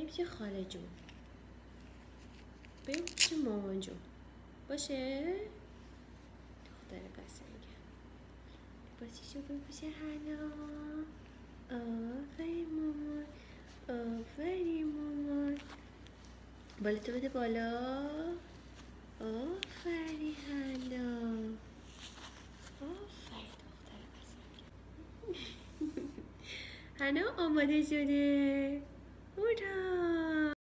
بریم پیش خاله جون، بریم پیش مامان جون باشه؟ دختر قشنگم باشه. شو بریم پیش حنا. آفرین مامان، آفرین مامان. بالا تو بده بالا. آفرین حنا، آفرین دختر قشنگم. حنا آماده شده. هورا